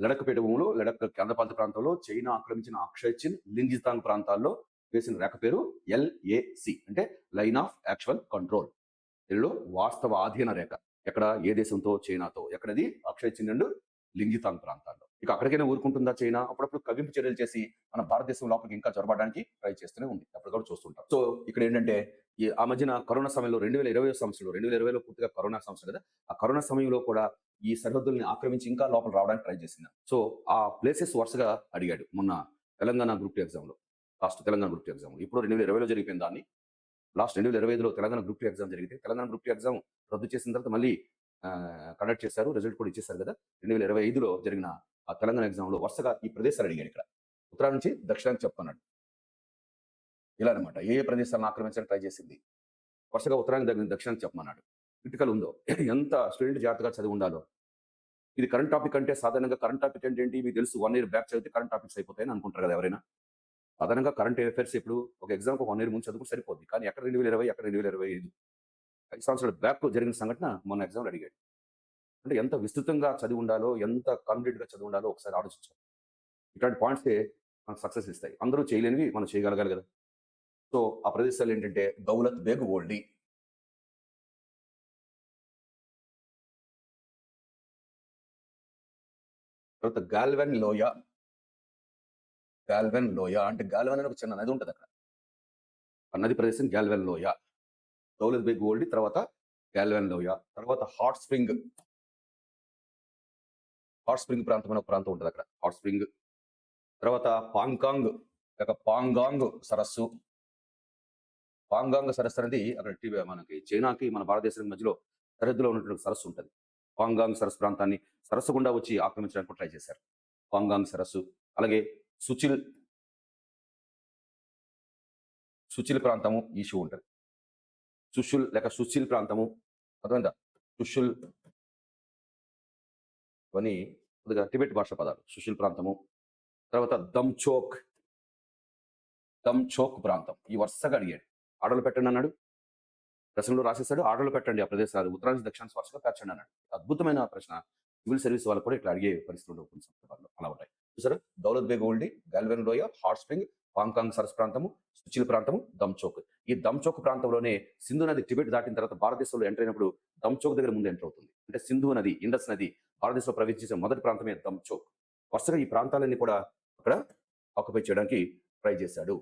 లడఖ్ పీఠభూమిలో, లడఖ్ కేంద్రపాలిత ప్రాంతంలో చైనా ఆక్రమించిన అక్షయ్ చిన్, లింజిస్తాంగ్ ప్రాంతాల్లో వేసిన రేఖ పేరు ఎల్ఏసి, అంటే లైన్ ఆఫ్ యాక్చువల్ కంట్రోల్. దీనిలో వాస్తవ ఆధీన రేఖ. ఎక్కడ? ఏ దేశంతో? చైనాతో. ఎక్కడది? అక్షయ్ చిన్ అండ్ లింజితాంగ్ ప్రాంతాల్లో. ఇక అక్కడికైనా ఊరుకుంటుందా చైనా? అప్పుడప్పుడు కవింపు చర్యలు చేసి మన భారతదేశం లోపలికి ఇంకా చొరబడడానికి ట్రై చేస్తూనే ఉంది. అప్పుడు కూడా చూస్తుంటాం. సో ఇక్కడ ఏంటంటే ఆ మధ్యన కరోనా సమయంలో 2020 సంవత్సరంలో, 2020లో పూర్తిగా కరోనా సంవత్సరం కదా, ఆ కరోనా సమయంలో కూడా ఈ సరిహద్దుల్ని ఆక్రమించి ఇంకా లోపల రావడానికి ట్రై చేసింది. సో ఆ ప్లేసెస్ వరుసగా అడిగాడు మొన్న తెలంగాణ గ్రూప్ 2 ఎగ్జామ్లో. లాస్ట్ తెలంగాణ గ్రూప్ 2 ఎగ్జామ్ ఇప్పుడు 2020లో జరిగిపోయింది. దాన్ని లాస్ట్ 2025లో తెలంగాణ గ్రూప్ 2 ఎగ్జామ్ జరిగితే తెలంగాణ గ్రూప్ 2 ఎగ్జామ్ రద్దు చేసిన తర్వాత మళ్ళీ కండక్ట్ చేశారు. రిజల్ట్ కూడా ఇచ్చేశారు కదా. 2025లో జరిగిన ఆ తెలంగాణ ఎగ్జామ్లో వరుసగా ఈ ప్రదేశాలు అడిగాడు. ఇక్కడ ఉత్తరాల నుంచి దక్షిణానికి చెప్తున్నాడు. ఇలా అనమాట. ఏ ఏ ప్రదేశాలను ఆక్రమించడానికి ట్రై చేసింది, వరుసగా ఉత్తరానికి దక్షిణానికి చెప్పమన్నాడు. క్రిటికల్ ఉందో, ఎంత స్టూడెంట్ జాగ్రత్తగా చదివి ఉండాలో. ఇది కరెంట్ టాపిక్ అంటే సాధారణంగా కరెంట్ టాపిక్ అంటే ఏంటి మీకు తెలుసు. 1 ఇయర్ బ్యాక్ చదివితే కరెంట్ టాపిక్స్ అయిపోతాయని అనుకుంటారు కదా ఎవరైనా. సాధారణంగా కరెంట్ అఫైర్స్ ఇప్పుడు ఒక ఎగ్జామ్కి 1 ఇయర్ ముందు చదువుకుంటే సరిపోద్ది. కానీ ఎక్కడ 2020, ఎక్కడ 2025, 5 సంవత్సరాల బ్యాక్ జరిగిన సంఘటన మొన్న ఎగ్జామ్లో అడిగాడు. అంటే ఎంత విస్తృతంగా చదివి ఉండాలో, ఎంత కాన్ఫిడెంట్గా చదివి ఉండాలో ఒకసారి ఆలోచించాలి. ఇట్లాంటి పాయింట్సే మనకు సక్సెస్ ఇస్తాయి. అందరూ చేయలేనివి మనం చేయగలగాలి కదా. సో ఆ ప్రదేశాలు ఏంటంటే దౌలత్ బేగ్ ఓల్డీ, తర్వాత గాల్వెన్ లోయ. గాల్వెన్ లోయ అంటే గాల్వెన్ అని ఒక చిన్న నది ఉంటుంది అక్కడ. ఆ నది ప్రదేశం గాల్వెన్ లోయ. దౌలత్ బేగ్ ఓల్డీ, తర్వాత గాల్వెన్ లోయ, తర్వాత హాట్ స్ప్రింగ్. హాట్ స్ప్రింగ్ ప్రాంతం అనే ఒక ప్రాంతం ఉంటుంది అక్కడ. హాట్ స్ప్రింగ్, తర్వాత పాంకాంగ్ లేక పాంగాంగ్ సరస్సు. పాంగాంగ్ సరస్సు అనేది అక్కడ మనకి చైనాకి మన భారతదేశానికి మధ్యలో సరిహద్దులో ఉన్నటువంటి సరస్సు ఉంటుంది. పాంగాంగ్ సరస్సు ప్రాంతాన్ని సరస్సు గుండా వచ్చి ఆక్రమించడానికి ట్రై చేశారు. పాంగాంగ్ సరస్సు, అలాగే సుచిల్ సుచిల్ ప్రాంతము ఇష్యూ ఉంటుంది. సుషుల్ లేక సుచిల్ ప్రాంతము, అర్థమైందా? సుషుల్ ఇవన్నీ కొద్దిగా టిబెట్ భాష పదాలు. సుషుల్ ప్రాంతము, తర్వాత దమ్చోక్ ప్రాంతం. ఈ వరుసగా అడిగాడు. ఆర్డర్లు పెట్టండి అన్నాడు. ప్రశ్నలో రాసేసాడు. ఆర్డర్లు పెట్టండి ఆ ప్రదేశాలు ఉత్తరాంధ్ర దక్షిణ వరుసగా పేర్చండి అన్నాడు. అద్భుతమైన ప్రశ్న. సివిల్ సర్వీస్ వాళ్ళు కూడా ఇట్లా అడిగే పరిస్థితులు ఉండవు కొన్ని సందర్భాల్లో. అలా ఉంటాయి చూసారు. దౌలత్ బేగ్ ఓల్డీ, గాల్వెన్ లోయ, హాట్ స్ప్రింగ్, పాంకాంగ్ సరస్ ప్రాంతము, సుచిల్ ప్రాంతము, దమ్చోక్. ఈ దమ్చోక్ ప్రాంతంలోనే సింధు నది టిబెట్ దాటిన తర్వాత భారతదేశంలో ఎంటర్ అయినప్పుడు దమ్చోక్ దగ్గర ముందు ఎంటర్ అవుతుంది. అంటే సింధు నది, ఇండస్ నది భారతదేశంలో ప్రవేశించిన మొదటి ప్రాంతమే దమ్చోక్. వరుసగా ఈ ప్రాంతాలన్నీ కూడా అక్కడ ఆక్యుపై చేయడానికి ట్రై చేశాడు.